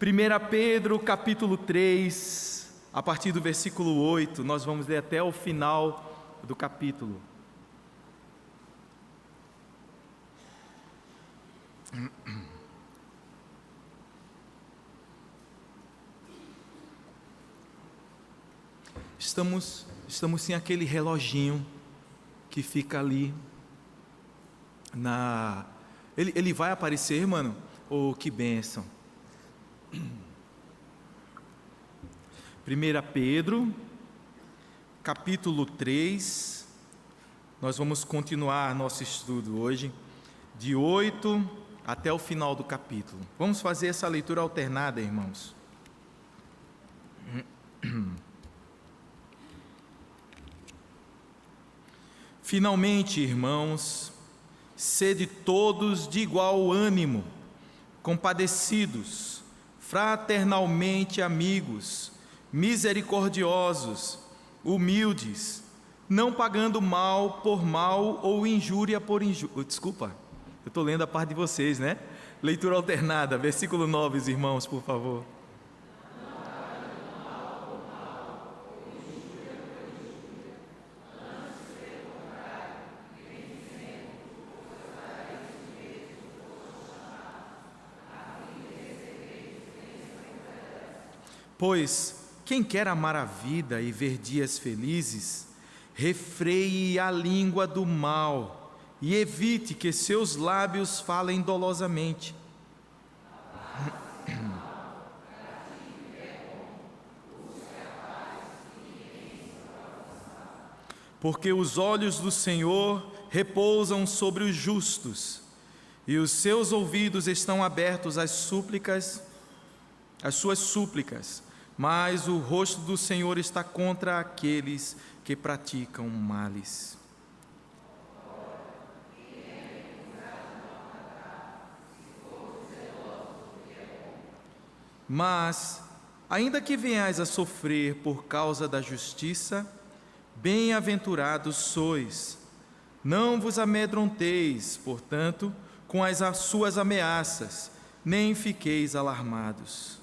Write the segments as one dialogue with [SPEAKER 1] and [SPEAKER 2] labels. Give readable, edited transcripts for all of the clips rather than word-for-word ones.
[SPEAKER 1] 1 Pedro capítulo 3, a partir do versículo 8, nós vamos ler até o final do capítulo. Estamos sem aquele reloginho que fica ali Ele vai aparecer, mano? Oh, que bênção! 1 Pedro, capítulo 3, nós vamos continuar nosso estudo hoje, de 8 até o final do capítulo. Vamos fazer essa leitura alternada, irmãos. Finalmente, irmãos, sede todos de igual ânimo, compadecidos, fraternalmente amigos, misericordiosos, humildes, não pagando mal por mal ou injúria por injúria. Desculpa, eu estou lendo a parte de vocês, né? Leitura alternada, versículo 9, irmãos, por favor. Pois quem quer amar a vida e ver dias felizes, refreie a língua do mal e evite que seus lábios falem dolosamente. Porque os olhos do Senhor repousam sobre os justos, e os seus ouvidos estão abertos às súplicas, às suas súplicas, mas o rosto do Senhor está contra aqueles que praticam males. Mas, ainda que venhais a sofrer por causa da justiça, bem-aventurados sois. Não vos amedronteis, portanto, com as suas ameaças, nem fiqueis alarmados.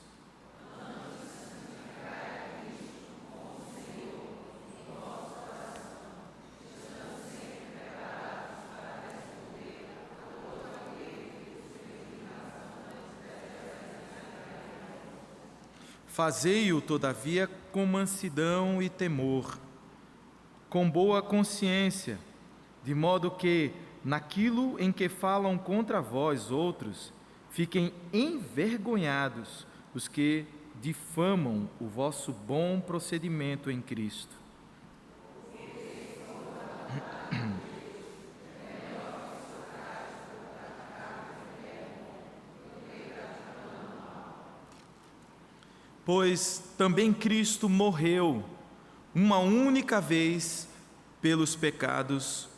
[SPEAKER 1] Fazei-o, todavia, com mansidão e temor, com boa consciência, de modo que, naquilo em que falam contra vós outros, fiquem envergonhados os que difamam o vosso bom procedimento em Cristo. Pois também Cristo morreu uma única vez pelos pecados,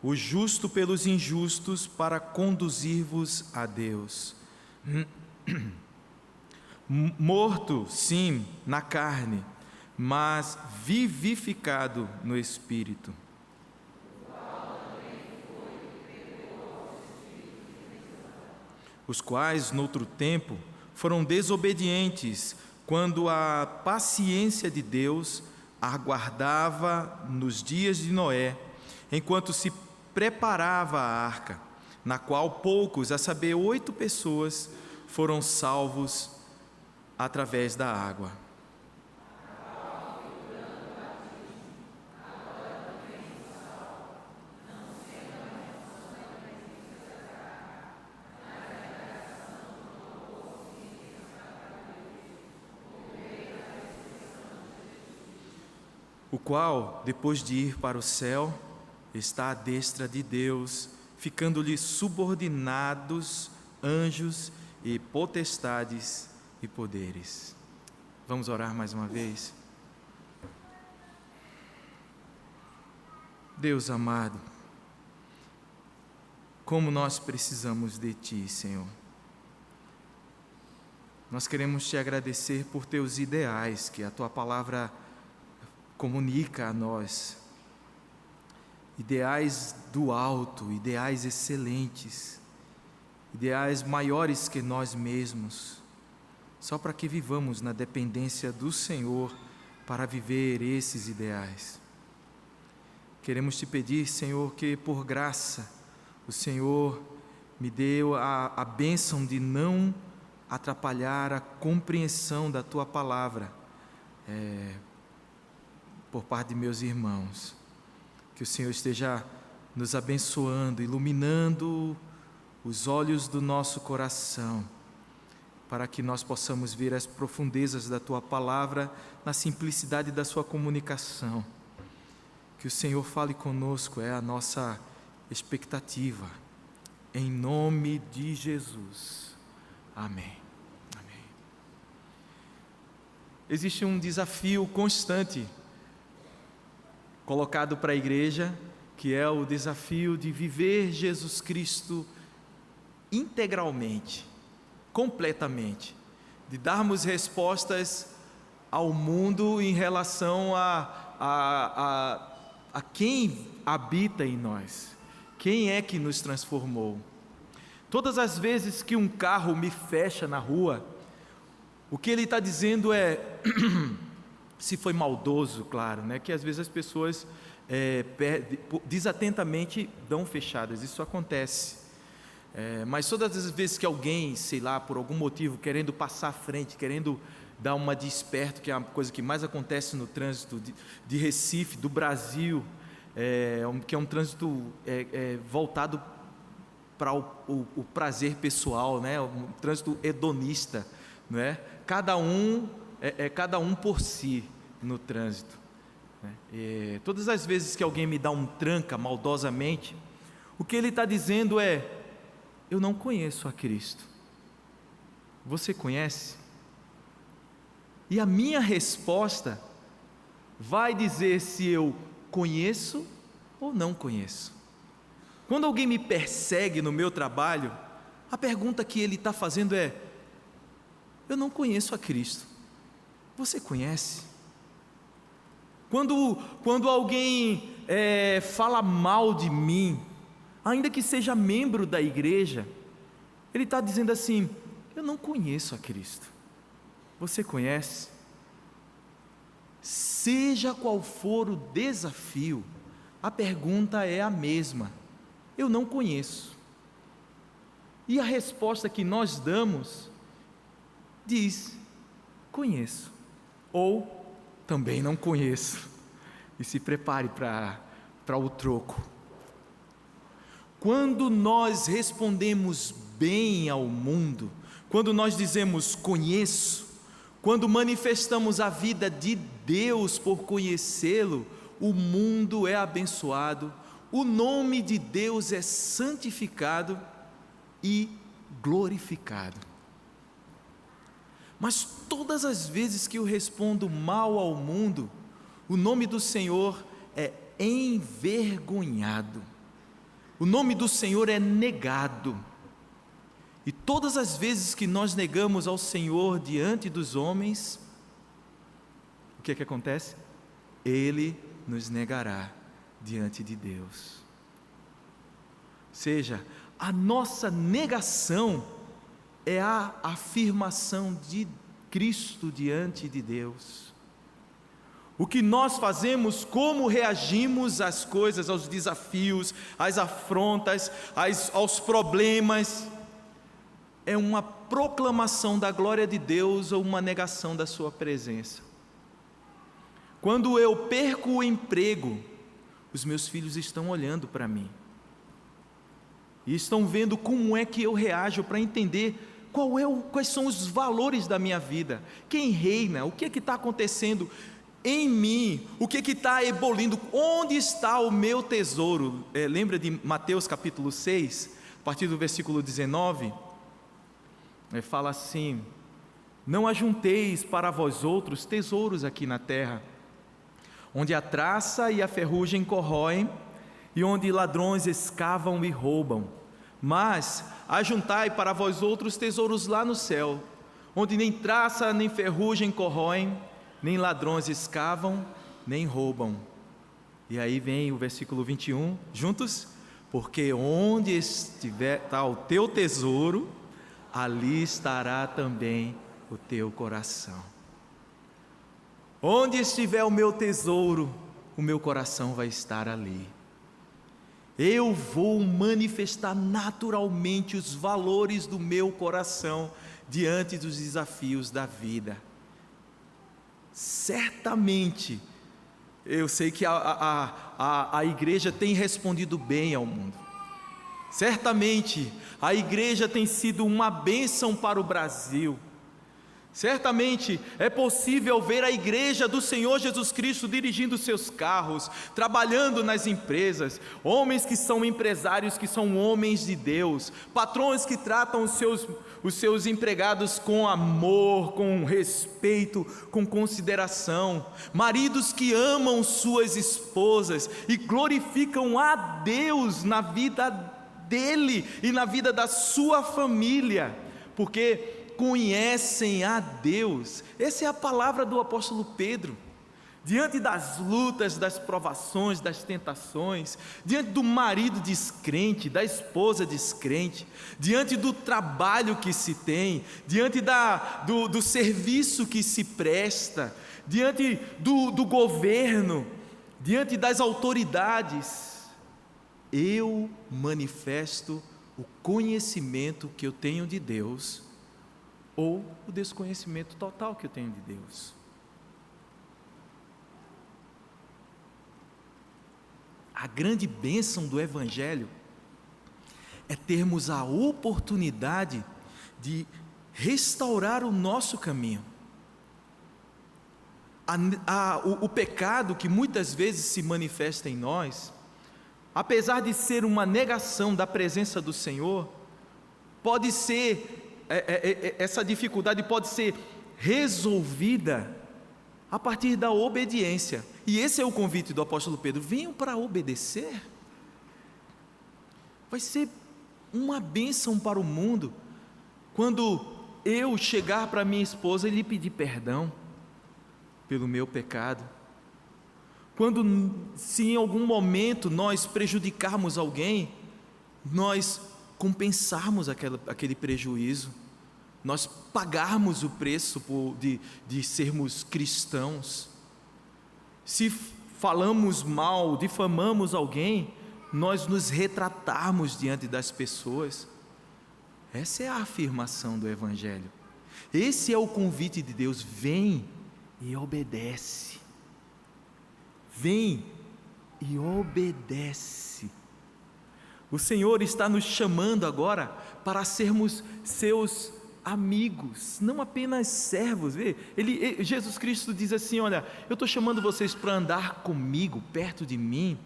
[SPEAKER 1] o justo pelos injustos, para conduzir-vos a Deus. Morto, sim, na carne, mas vivificado no Espírito. Os quais, noutro tempo, foram desobedientes, quando a paciência de Deus aguardava nos dias de Noé, enquanto se preparava a arca, na qual poucos, a saber, 8 pessoas, foram salvos através da água. O qual, depois de ir para o céu, está à destra de Deus, ficando-lhe subordinados anjos e potestades e poderes. Vamos orar mais uma vez? Deus amado, como nós precisamos de Ti, Senhor. Nós queremos Te agradecer por Teus ideais, que a Tua palavra comunica a nós, ideais do alto, ideais excelentes, ideais maiores que nós mesmos. só para que vivamos na dependência do Senhor para viver esses ideais. Queremos te pedir, Senhor, que por graça o Senhor me deu a bênção de não atrapalhar a compreensão da Tua palavra por parte de meus irmãos. Que o Senhor esteja nos abençoando, iluminando os olhos do nosso coração, para que nós possamos ver as profundezas da Tua palavra na simplicidade da Sua comunicação. Que o Senhor fale conosco, é a nossa expectativa. Em nome de Jesus. Amém. Amém. Existe um desafio constante colocado para a igreja, que é o desafio de viver Jesus Cristo integralmente, completamente, de darmos respostas ao mundo em relação a quem habita em nós, quem é que nos transformou. Todas as vezes que um carro me fecha na rua, o que ele está dizendo é, se foi maldoso, claro, né? Que às vezes as pessoas desatentamente dão fechadas, isso acontece. Mas todas as vezes que alguém, sei lá, por algum motivo, querendo passar à frente, querendo dar uma de esperto, que é a coisa que mais acontece no trânsito de Recife, do Brasil, que é um trânsito voltado para o prazer pessoal, né? Um trânsito hedonista, não é? Cada um por si no trânsito, né? Todas as vezes que alguém me dá um tranca maldosamente, o que ele está dizendo é: eu não conheço a Cristo. Você conhece? E a minha resposta vai dizer se eu conheço ou não conheço. Quando alguém me persegue no meu trabalho, a pergunta que ele está fazendo é: eu não conheço a Cristo. Você conhece? Quando alguém fala mal de mim, ainda que seja membro da igreja, ele está dizendo assim: eu não conheço a Cristo. Você conhece? Seja qual for o desafio, a pergunta é a mesma: eu não conheço. E a resposta que nós damos diz: conheço, ou também não conheço. E se prepare para o troco. Quando nós respondemos bem ao mundo, quando nós dizemos conheço, quando manifestamos a vida de Deus por conhecê-lo, o mundo é abençoado, o nome de Deus é santificado e glorificado. Mas todas as vezes que eu respondo mal ao mundo, o nome do Senhor é envergonhado, o nome do Senhor é negado. E todas as vezes que nós negamos ao Senhor diante dos homens, o que é que acontece? Ele nos negará diante de Deus. Ou seja, a nossa negação é a afirmação de Cristo diante de Deus. O que nós fazemos, como reagimos às coisas, aos desafios, às afrontas, aos problemas, é uma proclamação da glória de Deus ou uma negação da sua presença. Quando eu perco o emprego, os meus filhos estão olhando para mim e estão vendo como é que eu reajo, para entender quais são os valores da minha vida, quem reina, o que está acontecendo em mim, o que está ebolindo, onde está o meu tesouro. Lembra de Mateus capítulo 6, a partir do versículo 19, fala assim: não ajunteis para vós outros tesouros aqui na terra, onde a traça e a ferrugem corroem, e onde ladrões escavam e roubam, mas ajuntai para vós outros tesouros lá no céu, onde nem traça nem ferrugem corroem, nem ladrões escavam, nem roubam. E aí vem o versículo 21, juntos: porque onde está o teu tesouro, ali estará também o teu coração. Onde estiver o meu tesouro, o meu coração vai estar ali. Eu vou manifestar naturalmente os valores do meu coração diante dos desafios da vida. Certamente, eu sei que a igreja tem respondido bem ao mundo. Certamente, a igreja tem sido uma bênção para o Brasil. Certamente é possível ver a igreja do Senhor Jesus Cristo dirigindo seus carros, trabalhando nas empresas, homens que são empresários, que são homens de Deus, patrões que tratam os seus empregados com amor, com respeito, com consideração, maridos que amam suas esposas e glorificam a Deus na vida dele e na vida da sua família, porque conhecem a Deus. Essa é a palavra do apóstolo Pedro. Diante das lutas, das provações, das tentações, diante do marido descrente, da esposa descrente, diante do trabalho que se tem, diante do serviço que se presta, diante do governo, diante das autoridades, eu manifesto o conhecimento que eu tenho de Deus, ou o desconhecimento total que eu tenho de Deus. A grande bênção do Evangelho é termos a oportunidade de restaurar o nosso caminho. O pecado que muitas vezes se manifesta em nós, apesar de ser uma negação da presença do Senhor, pode ser essa dificuldade pode ser resolvida a partir da obediência, e esse é o convite do apóstolo Pedro: venham para obedecer. Vai ser uma bênção para o mundo, quando eu chegar para minha esposa e lhe pedir perdão pelo meu pecado, se em algum momento nós prejudicarmos alguém, nós compensarmos aquele prejuízo, nós pagarmos o preço de sermos cristãos. Se falamos mal, difamamos alguém, nós nos retratarmos diante das pessoas. Essa é a afirmação do Evangelho. Esse é o convite de Deus: vem e obedece. Vem e obedece. O Senhor está nos chamando agora para sermos seus amigos, não apenas servos. Jesus Cristo diz assim: olha, eu estou chamando vocês para andar comigo, perto de mim,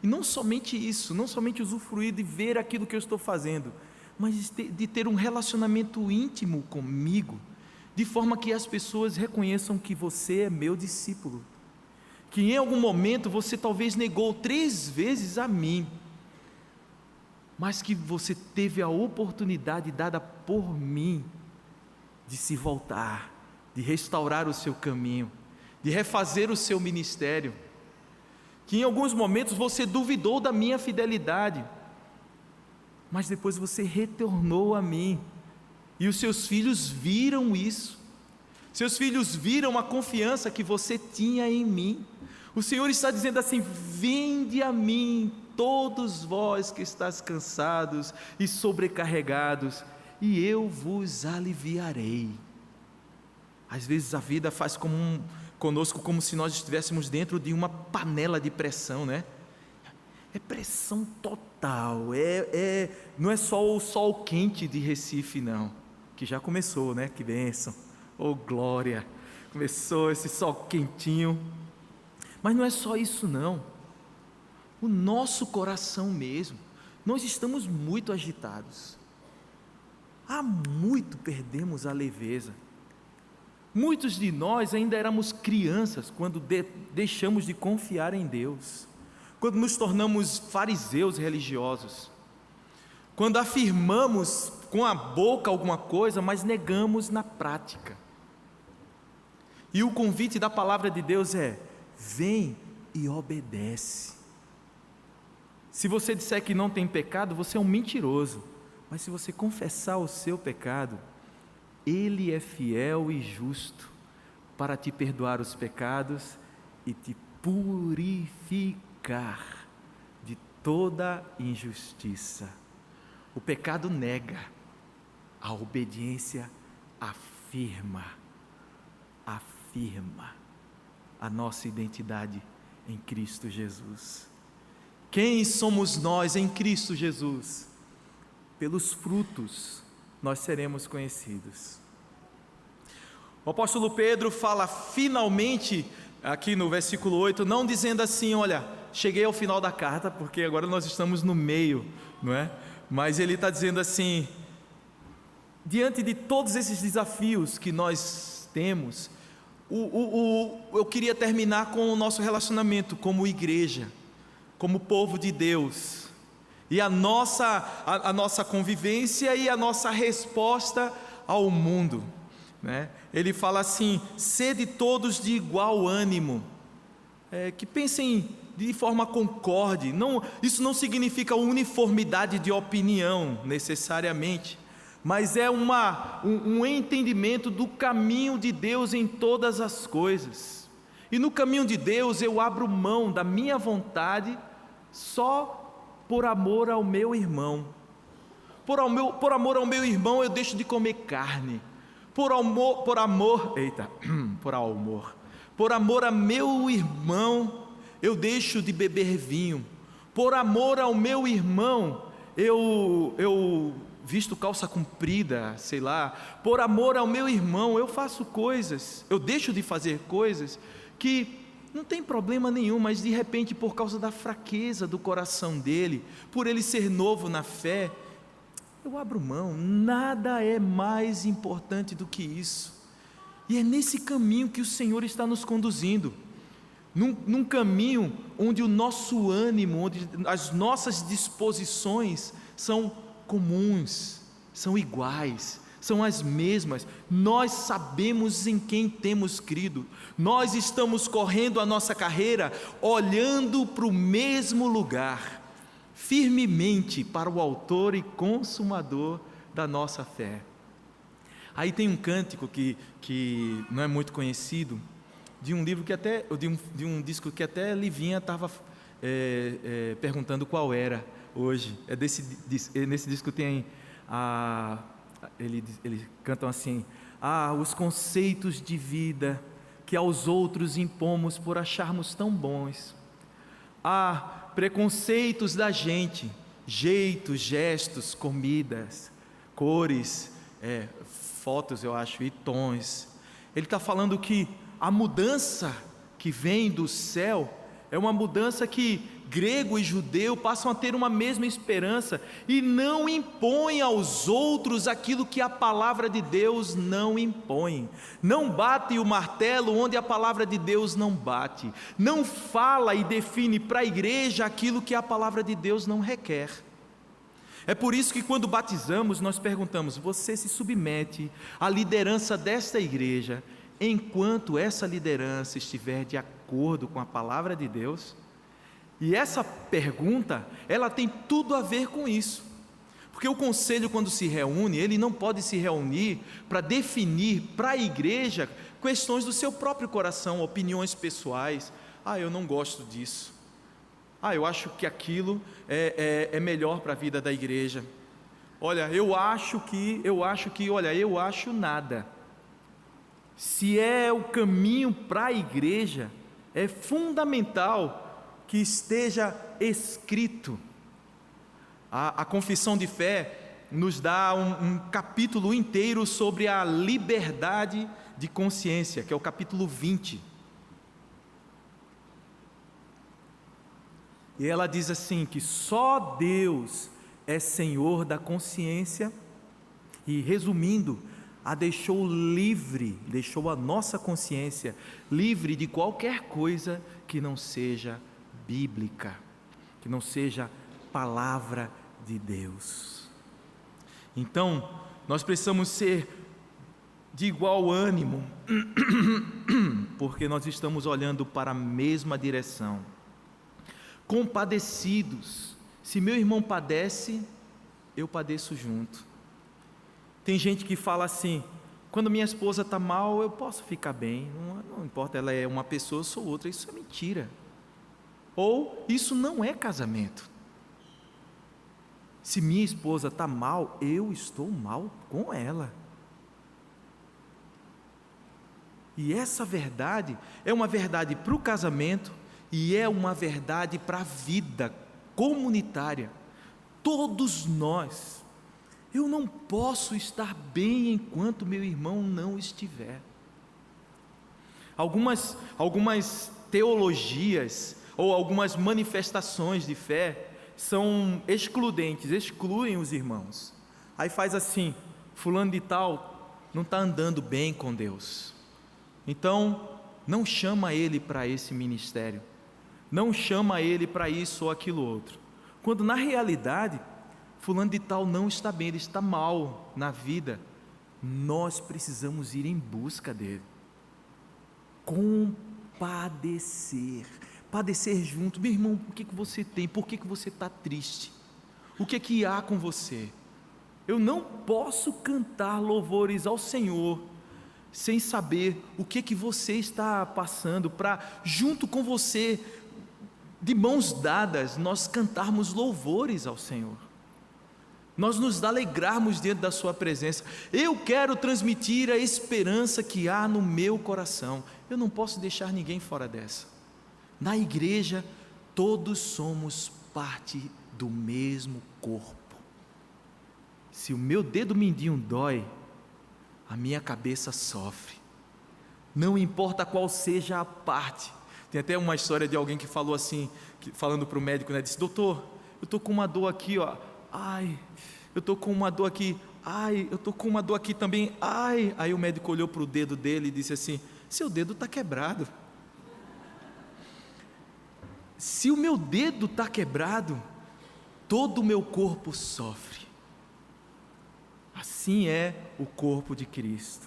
[SPEAKER 1] e não somente isso, não somente usufruir de ver aquilo que eu estou fazendo, mas de ter um relacionamento íntimo comigo, de forma que as pessoas reconheçam que você é meu discípulo, que em algum momento você talvez negou 3 vezes a mim, mas que você teve a oportunidade dada por mim de se voltar, de restaurar o seu caminho, de refazer o seu ministério, que em alguns momentos você duvidou da minha fidelidade, mas depois você retornou a mim, e os seus filhos viram isso, seus filhos viram a confiança que você tinha em mim. O Senhor está dizendo assim: vinde a mim, todos vós que estáis cansados e sobrecarregados, e eu vos aliviarei. Às vezes a vida faz conosco como se nós estivéssemos dentro de uma panela de pressão, né? É pressão total, não é só o sol quente de Recife, não, que já começou, né? Que bênção, oh glória, começou esse sol quentinho, mas não é só isso não, o nosso coração mesmo, nós estamos muito agitados, há muito perdemos a leveza. Muitos de nós ainda éramos crianças quando deixamos de confiar em Deus, quando nos tornamos fariseus religiosos, quando afirmamos com a boca alguma coisa, mas negamos na prática. E o convite da palavra de Deus é: vem e obedece. Se você disser que não tem pecado, você é um mentiroso, mas se você confessar o seu pecado, Ele é fiel e justo para te perdoar os pecados e te purificar de toda injustiça. O pecado nega, a obediência afirma a nossa identidade em Cristo Jesus. Quem somos nós em Cristo Jesus? Pelos frutos nós seremos conhecidos. O apóstolo Pedro fala finalmente, aqui no versículo 8, não dizendo assim, olha, cheguei ao final da carta, porque agora nós estamos no meio, não é? Mas ele está dizendo assim, diante de todos esses desafios que nós temos, eu queria terminar com o nosso relacionamento como igreja, como povo de Deus, e a nossa convivência e a nossa resposta ao mundo, né? Ele fala assim, sede todos de igual ânimo, que pensem de forma concorde. Isso não significa uniformidade de opinião necessariamente, mas é um entendimento do caminho de Deus em todas as coisas. E no caminho de Deus eu abro mão da minha vontade só por amor ao meu irmão. Por amor ao meu irmão eu deixo de comer carne. Por amor a meu irmão eu deixo de beber vinho. Por amor ao meu irmão eu visto calça comprida, sei lá. Por amor ao meu irmão eu faço coisas, eu deixo de fazer coisas que não tem problema nenhum, mas de repente por causa da fraqueza do coração dele, por ele ser novo na fé, eu abro mão. Nada é mais importante do que isso. E é nesse caminho que o Senhor está nos conduzindo, num caminho onde o nosso ânimo, onde as nossas disposições são comuns, são iguais, são as mesmas. Nós sabemos em quem temos crido, nós estamos correndo a nossa carreira olhando para o mesmo lugar, firmemente para o autor e consumador da nossa fé. Aí tem um cântico que não é muito conhecido, de um livro que até, de um disco que até Livinha estava perguntando qual era hoje. Nesse disco tem eles cantam assim: os conceitos de vida que aos outros impomos por acharmos tão bons, preconceitos da gente, jeitos, gestos, comidas, cores, fotos, eu acho, e tons. Ele está falando que a mudança que vem do céu é uma mudança que grego e judeu passam a ter uma mesma esperança e não impõem aos outros aquilo que a palavra de Deus não impõe. Não bate o martelo onde a palavra de Deus não bate. Não fala e define para a igreja aquilo que a palavra de Deus não requer. É por isso que quando batizamos nós perguntamos: você se submete à liderança desta igreja enquanto essa liderança estiver de acordo com a palavra de Deus? E essa pergunta, ela tem tudo a ver com isso, porque o conselho, quando se reúne, ele não pode se reunir para definir para a igreja questões do seu próprio coração, opiniões pessoais. Eu não gosto disso, eu acho que aquilo é melhor para a vida da igreja. Eu acho nada. Se é o caminho para a igreja, é fundamental que esteja escrito. A confissão de fé nos dá um capítulo inteiro sobre a liberdade de consciência, que é o capítulo 20. E ela diz assim, que só Deus é Senhor da consciência, e resumindo, deixou livre, deixou a nossa consciência livre de qualquer coisa que não seja bíblica, que não seja palavra de Deus. Então, nós precisamos ser de igual ânimo, porque nós estamos olhando para a mesma direção, compadecidos. Se meu irmão padece, eu padeço junto. Tem gente que fala assim: Quando minha esposa está mal, eu posso ficar bem, não importa, ela é uma pessoa, eu sou outra. Isso é mentira. Ou isso não é casamento. Se minha esposa está mal, eu estou mal com ela. E essa verdade é uma verdade para o casamento e é uma verdade para a vida comunitária. Todos nós. Eu não posso estar bem enquanto meu irmão não estiver. Algumas teologias ou algumas manifestações de fé são excludentes, excluem os irmãos. Aí faz assim: fulano de tal não está andando bem com Deus, então não chama ele para esse ministério, não chama ele para isso ou aquilo outro, quando na realidade fulano de tal não está bem, ele está mal na vida. Nós precisamos ir em busca dele, padecer junto. Meu irmão, o que você tem? Por que você está triste? O que há com você? Eu não posso cantar louvores ao Senhor sem saber o que você está passando, para junto com você, de mãos dadas, nós cantarmos louvores ao Senhor, nós nos alegrarmos diante da sua presença. Eu quero transmitir a esperança que há no meu coração. Eu não posso deixar ninguém fora dessa. Na igreja, todos somos parte do mesmo corpo. Se o meu dedo mindinho dói, a minha cabeça sofre. Não importa qual seja a parte. Tem até uma história de alguém que falou assim, falando para o médico, né, disse: doutor, eu estou com uma dor aqui, ó. Ai, eu estou com uma dor aqui. Ai, eu estou com uma dor aqui também. Ai. Aí o médico olhou para o dedo dele e disse assim: seu dedo está quebrado. Se o meu dedo está quebrado, todo o meu corpo sofre. Assim é o corpo de Cristo.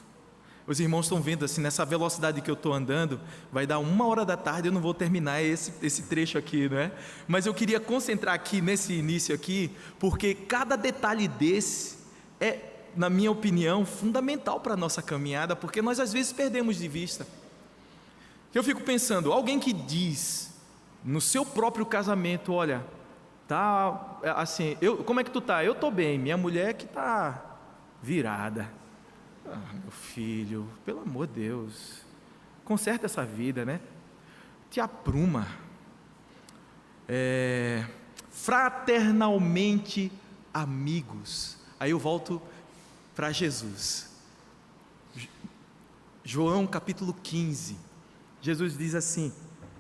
[SPEAKER 1] Os irmãos estão vendo assim, nessa velocidade que eu estou andando, vai dar 1h da tarde, eu não vou terminar esse trecho aqui, não é? Mas eu queria concentrar aqui nesse início aqui, porque cada detalhe desse é, na minha opinião, fundamental para a nossa caminhada, porque nós às vezes perdemos de vista. Eu fico pensando, alguém que diz no seu próprio casamento: olha, tá assim, como é que tu tá? Eu estou bem, minha mulher que está virada. Meu filho, pelo amor de Deus, conserta essa vida, né? Te apruma. Fraternalmente amigos. Aí eu volto para Jesus. João capítulo 15. Jesus diz assim: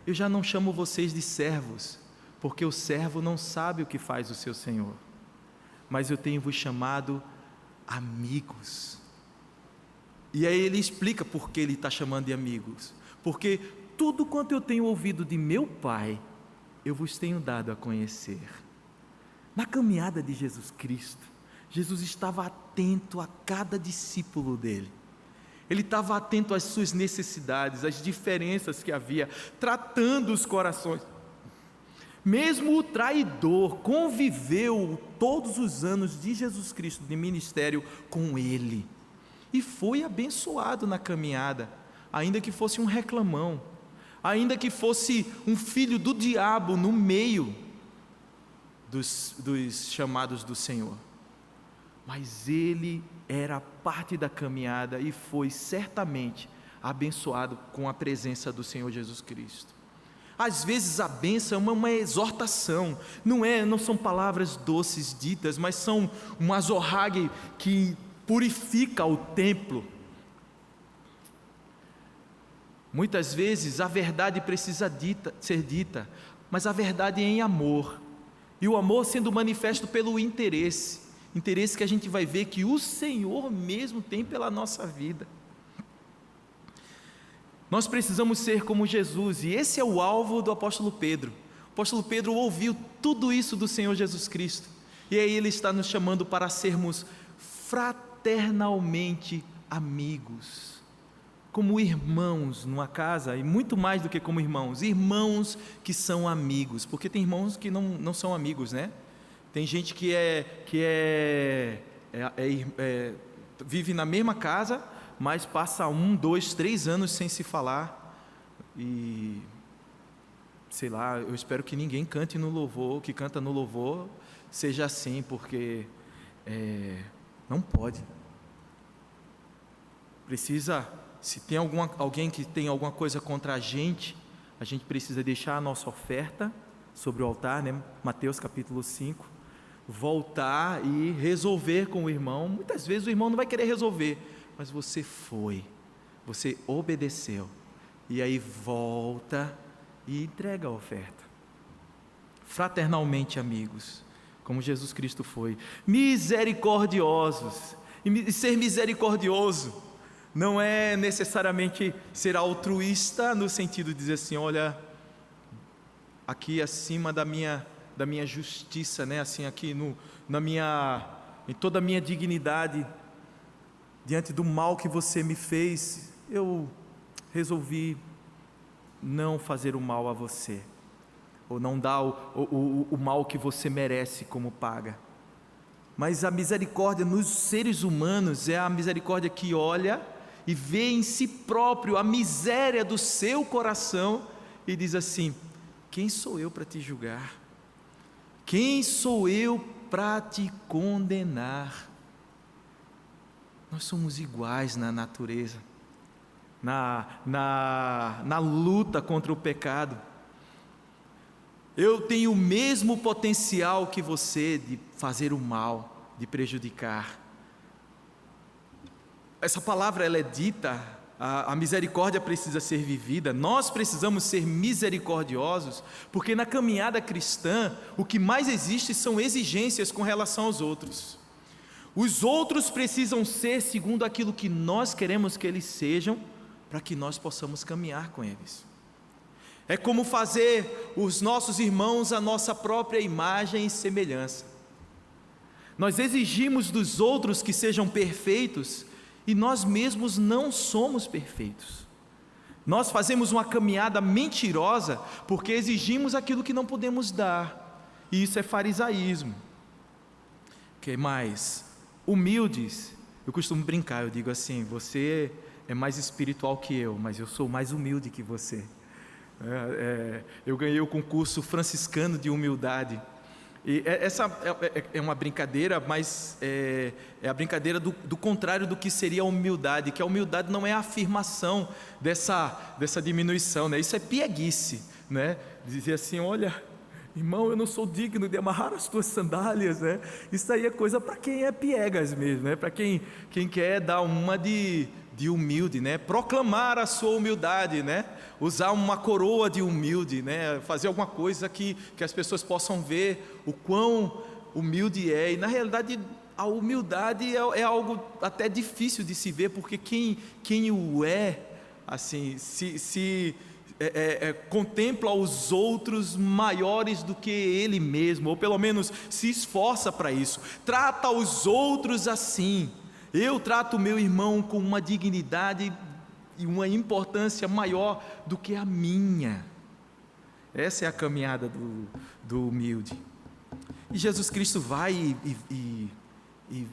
[SPEAKER 1] eu já não chamo vocês de servos, porque o servo não sabe o que faz o seu senhor, mas eu tenho vos chamado amigos. E aí ele explica por que ele está chamando de amigos: porque tudo quanto eu tenho ouvido de meu Pai, eu vos tenho dado a conhecer. Na caminhada de Jesus Cristo, Jesus estava atento a cada discípulo dele. Ele estava atento às suas necessidades, às diferenças que havia, tratando os corações. Mesmo o traidor conviveu todos os anos de Jesus Cristo, de ministério, com ele, e foi abençoado na caminhada, ainda que fosse um reclamão, ainda que fosse um filho do diabo no meio dos chamados do Senhor. Mas ele era parte da caminhada e foi certamente abençoado com a presença do Senhor Jesus Cristo. Às vezes a bênção é uma exortação, não são palavras doces ditas, mas são um azorrague que purifica o templo. Muitas vezes a verdade precisa ser dita, mas a verdade é em amor, e o amor sendo manifesto pelo interesse que a gente vai ver que o Senhor mesmo tem pela nossa vida. Nós precisamos ser como Jesus, e esse é o alvo do apóstolo Pedro. O apóstolo Pedro ouviu tudo isso do Senhor Jesus Cristo, e aí ele está nos chamando para sermos fraternalmente amigos, como irmãos numa casa, e muito mais do que como irmãos que são amigos, porque tem irmãos que não são amigos, né? Tem gente que vive na mesma casa, mas passa 1, 2, 3 anos sem se falar, e sei lá, eu espero que ninguém cante no louvor, que canta no louvor, seja assim, porque não pode. Precisa, se tem alguém que tem alguma coisa contra a gente precisa deixar a nossa oferta sobre o altar, né? Mateus capítulo 5, voltar e resolver com o irmão. Muitas vezes o irmão não vai querer resolver, mas você obedeceu, e aí volta e entrega a oferta, fraternalmente, amigos, como Jesus Cristo foi, misericordiosos. E ser misericordioso não é necessariamente ser altruísta, no sentido de dizer assim, olha, aqui acima da minha justiça, né? Assim, aqui em toda a minha dignidade, diante do mal que você me fez, eu resolvi não fazer o mal a você, ou não dar o mal que você merece como paga. Mas a misericórdia nos seres humanos é a misericórdia que olha e vê em si próprio a miséria do seu coração e diz assim: quem sou eu para te julgar? Quem sou eu para te condenar? Nós somos iguais na natureza, na luta contra o pecado. Eu tenho o mesmo potencial que você de fazer o mal, de prejudicar. Essa palavra, ela é dita, a misericórdia precisa ser vivida. Nós precisamos ser misericordiosos, porque na caminhada cristã, o que mais existe são exigências com relação aos outros. Os outros precisam ser segundo aquilo que nós queremos que eles sejam, para que nós possamos caminhar com eles. É como fazer os nossos irmãos a nossa própria imagem e semelhança. Nós exigimos dos outros que sejam perfeitos, e nós mesmos não somos perfeitos. Nós fazemos uma caminhada mentirosa, porque exigimos aquilo que não podemos dar, e isso é farisaísmo. Que mais? Humildes. Eu costumo brincar, eu digo assim: você é mais espiritual que eu, mas eu sou mais humilde que você. Eu ganhei o concurso franciscano de humildade, e essa é uma brincadeira, mas é a brincadeira do contrário do que seria a humildade, que a humildade não é a afirmação dessa diminuição, né? Isso é pieguice, né? Dizer assim: olha, irmão, eu não sou digno de amarrar as tuas sandálias, né? Isso aí é coisa para quem é piegas mesmo, né? Para quem quer dar uma de humilde, né? Proclamar a sua humildade, né? Usar uma coroa de humilde, né? Fazer alguma coisa que as pessoas possam ver o quão humilde é. E na realidade a humildade é algo até difícil de se ver, porque quem o é, assim, contempla os outros maiores do que ele mesmo, ou pelo menos se esforça para isso, trata os outros assim. Eu trato o meu irmão com uma dignidade e uma importância maior do que a minha. Essa é a caminhada do humilde. E Jesus Cristo vai e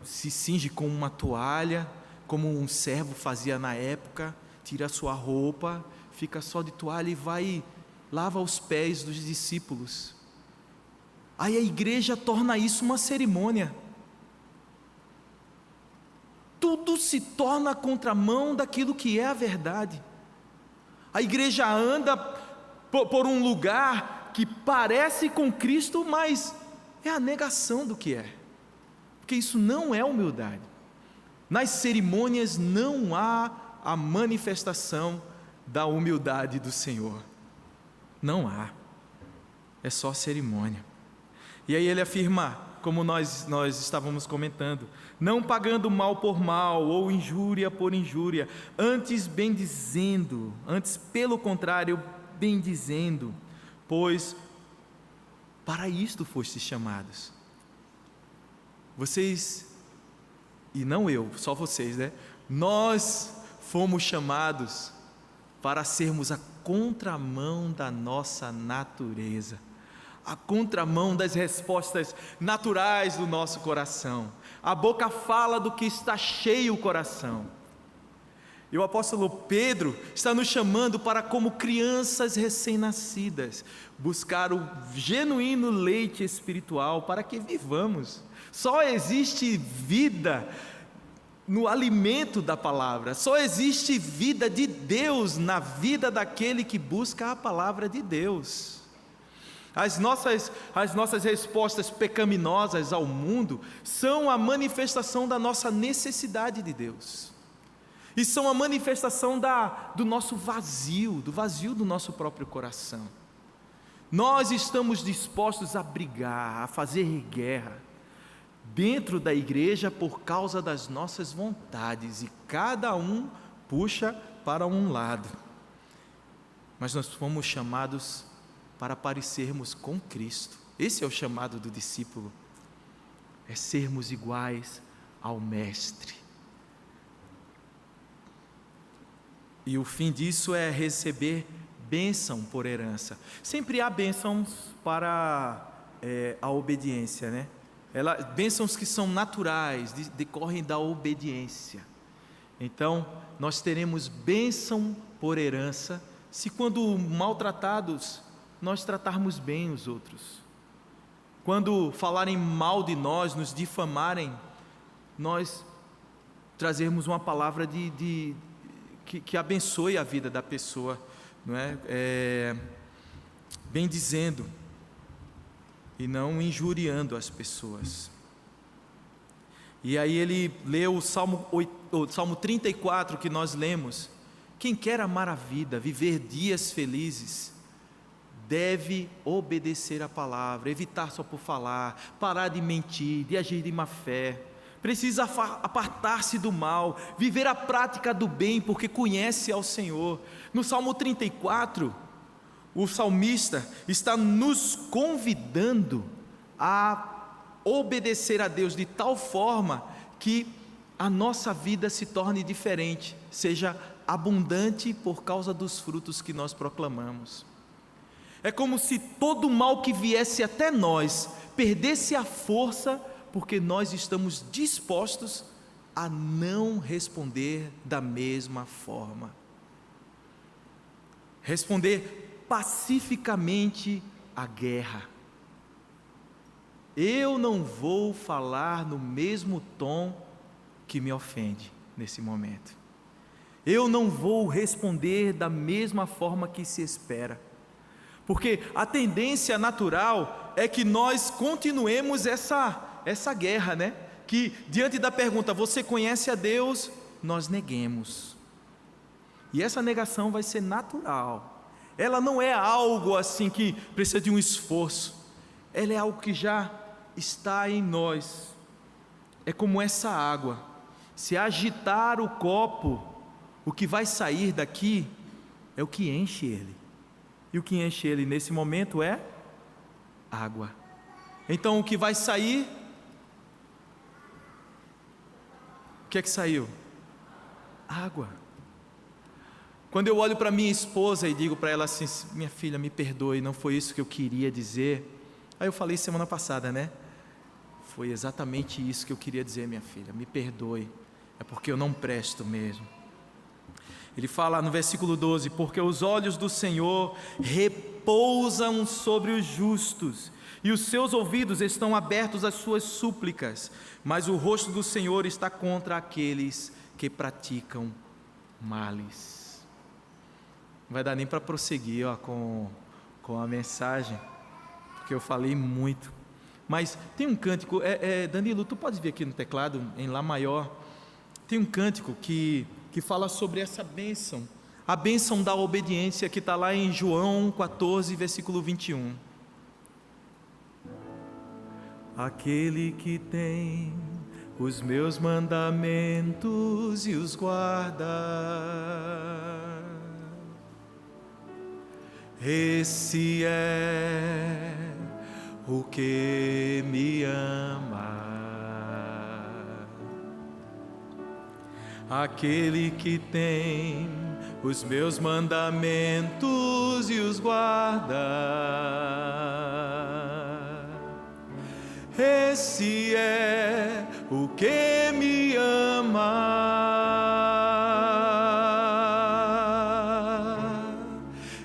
[SPEAKER 1] se cinge com uma toalha, como um servo fazia na época, tira a sua roupa, fica só de toalha e vai e lava os pés dos discípulos. Aí a igreja torna isso uma cerimônia. Tudo se torna a contramão daquilo que é a verdade. A igreja anda por um lugar que parece com Cristo, mas é a negação do que é, porque isso não é humildade. Nas cerimônias não há a manifestação da humildade do Senhor, não há, é só cerimônia. E aí ele afirma, como nós estávamos comentando: não pagando mal por mal, ou injúria por injúria, antes bendizendo, antes pelo contrário, bendizendo, pois para isto fostes chamados. Vocês, e não eu, só vocês, né? Nós fomos chamados para sermos a contramão da nossa natureza, a contramão das respostas naturais do nosso coração. A boca fala do que está cheio o coração. E o apóstolo Pedro está nos chamando para, como crianças recém-nascidas, buscar o genuíno leite espiritual para que vivamos. Só existe vida no alimento da palavra, só existe vida de Deus na vida daquele que busca a palavra de Deus. As nossas respostas pecaminosas ao mundo são a manifestação da nossa necessidade de Deus. E são a manifestação do nosso vazio, do vazio do nosso próprio coração. Nós estamos dispostos a brigar, a fazer guerra dentro da igreja por causa das nossas vontades, e cada um puxa para um lado. Mas nós fomos chamados para parecermos com Cristo. Esse é o chamado do discípulo, é sermos iguais ao Mestre. E o fim disso é receber bênção por herança. Sempre há bênçãos para a obediência, né? Bênçãos que são naturais, decorrem da obediência. Então, nós teremos bênção por herança, se quando maltratados, nós tratarmos bem os outros. Quando falarem mal de nós, nos difamarem, nós trazermos uma palavra que abençoe a vida da pessoa, não é? Bem dizendo, e não injuriando as pessoas. E aí ele leu o Salmo 34 que nós lemos: quem quer amar a vida, viver dias felizes, deve obedecer a palavra, evitar só por falar, parar de mentir, de agir de má fé, precisa apartar-se do mal, viver a prática do bem, porque conhece ao Senhor. No Salmo 34, o salmista está nos convidando a obedecer a Deus de tal forma que a nossa vida se torne diferente, seja abundante por causa dos frutos que nós proclamamos. É como se todo o mal que viesse até nós perdesse a força, porque nós estamos dispostos a não responder da mesma forma. Responder pacificamente à guerra. Eu não vou falar no mesmo tom que me ofende nesse momento. Eu não vou responder da mesma forma que se espera. Porque a tendência natural é que nós continuemos essa guerra, né? Que diante da pergunta, você conhece a Deus? Nós neguemos. E essa negação vai ser natural. Ela não é algo assim que precisa de um esforço. Ela é algo que já está em nós. É como essa água. Se agitar o copo, o que vai sair daqui é o que enche ele. E o que enche ele nesse momento é água. Então o que vai sair, o que é que saiu? Água. Quando eu olho para minha esposa e digo para ela assim: minha filha, me perdoe, não foi isso que eu queria dizer. Aí eu falei semana passada, né? Foi exatamente isso que eu queria dizer, minha filha, me perdoe, é porque eu não presto mesmo. Ele fala no versículo 12: porque os olhos do Senhor repousam sobre os justos, e os seus ouvidos estão abertos às suas súplicas, mas o rosto do Senhor está contra aqueles que praticam males. Não vai dar nem para prosseguir com a mensagem, porque eu falei muito. Mas tem um cântico, Danilo, tu pode vir aqui no teclado, em Lá maior. Tem um cântico que fala sobre essa bênção, a bênção da obediência, que está lá em João 14, versículo 21. Aquele que tem os meus mandamentos e os guarda, esse é o que me ama. Aquele que tem os meus mandamentos e os guarda, esse é o que me ama.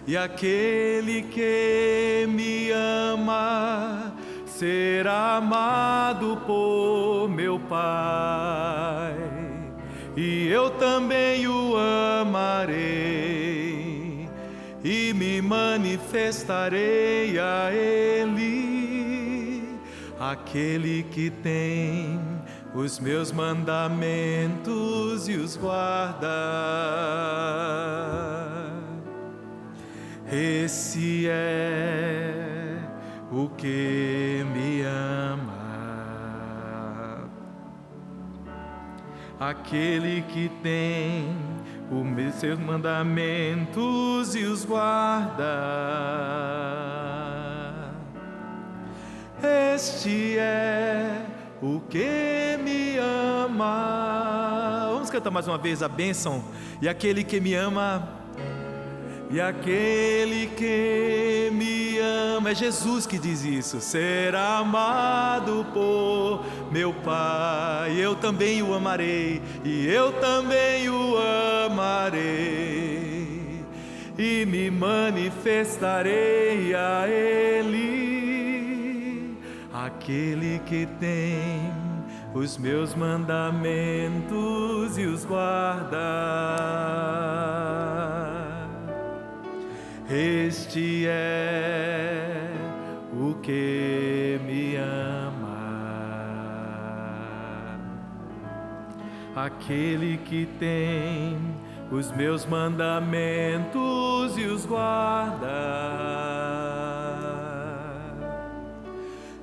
[SPEAKER 1] e aquele que me ama será amado por meu Pai, e eu também o amarei e me manifestarei a Ele. Aquele que tem os meus mandamentos e os guarda, esse é o que me ama. Aquele que tem os seus mandamentos e os guarda, este é o que me ama. Vamos cantar mais uma vez a bênção. E aquele que me ama, e aquele que me ama, é Jesus que diz isso, será amado por meu Pai, eu também o amarei, e eu também o amarei, e me manifestarei a Ele. Aquele que tem os meus mandamentos e os guarda, este é o que me ama. Aquele que tem os meus mandamentos e os guarda,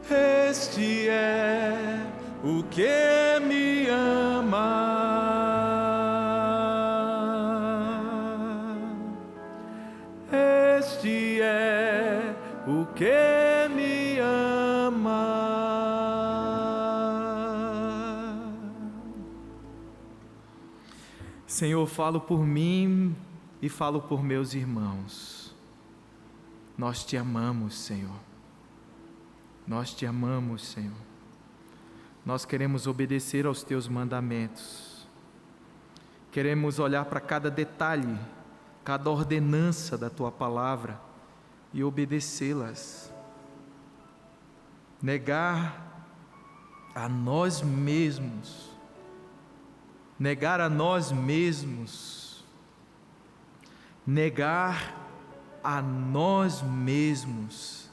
[SPEAKER 1] este é o que me ama. Este é o que me ama. Senhor, falo por mim e falo por meus irmãos. Nós te amamos, Senhor. Nós te amamos, Senhor. Nós queremos obedecer aos teus mandamentos. Queremos olhar para cada detalhe, cada ordenança da tua palavra e obedecê-las. Negar a nós mesmos. Negar a nós mesmos. Negar a nós mesmos.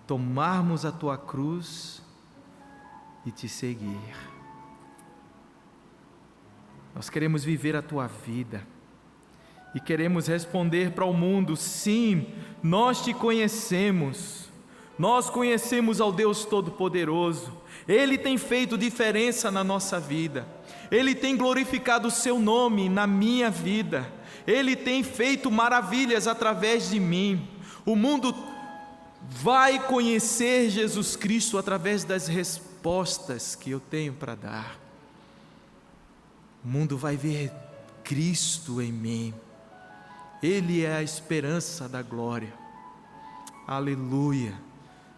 [SPEAKER 1] Tomarmos a tua cruz e te seguir. Nós queremos viver a tua vida e queremos responder para o mundo: sim, nós te conhecemos, nós conhecemos ao Deus Todo-Poderoso, Ele tem feito diferença na nossa vida, Ele tem glorificado o seu nome na minha vida, Ele tem feito maravilhas através de mim. O mundo vai conhecer Jesus Cristo através das respostas que eu tenho para dar. O mundo vai ver Cristo em mim. Ele é a esperança da glória. Aleluia.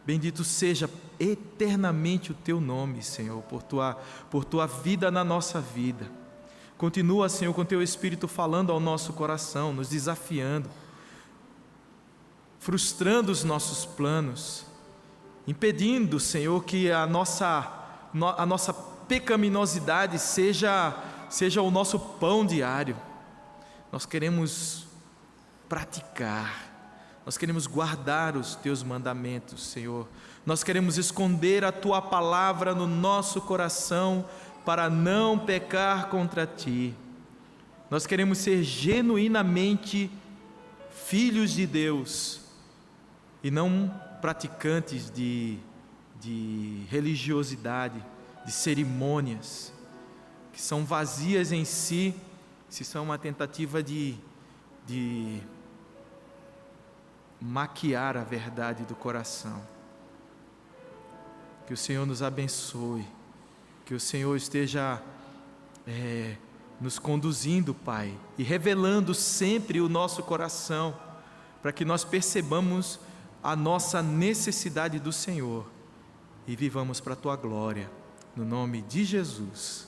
[SPEAKER 1] Bendito seja eternamente o teu nome, Senhor, por tua vida na nossa vida. Continua, Senhor, com teu Espírito falando ao nosso coração, nos desafiando, frustrando os nossos planos, impedindo, Senhor, que a nossa pecaminosidade seja o nosso pão diário. Nós queremos praticar, nós queremos guardar os teus mandamentos, Senhor. Nós queremos esconder a tua palavra no nosso coração para não pecar contra ti. Nós queremos ser genuinamente filhos de Deus e não praticantes de religiosidade, de cerimônias, que são vazias em si, se são uma tentativa de maquiar a verdade do coração. Que o Senhor nos abençoe, que o Senhor esteja nos conduzindo, Pai, e revelando sempre o nosso coração, para que nós percebamos a nossa necessidade do Senhor e vivamos para a tua glória, no nome de Jesus.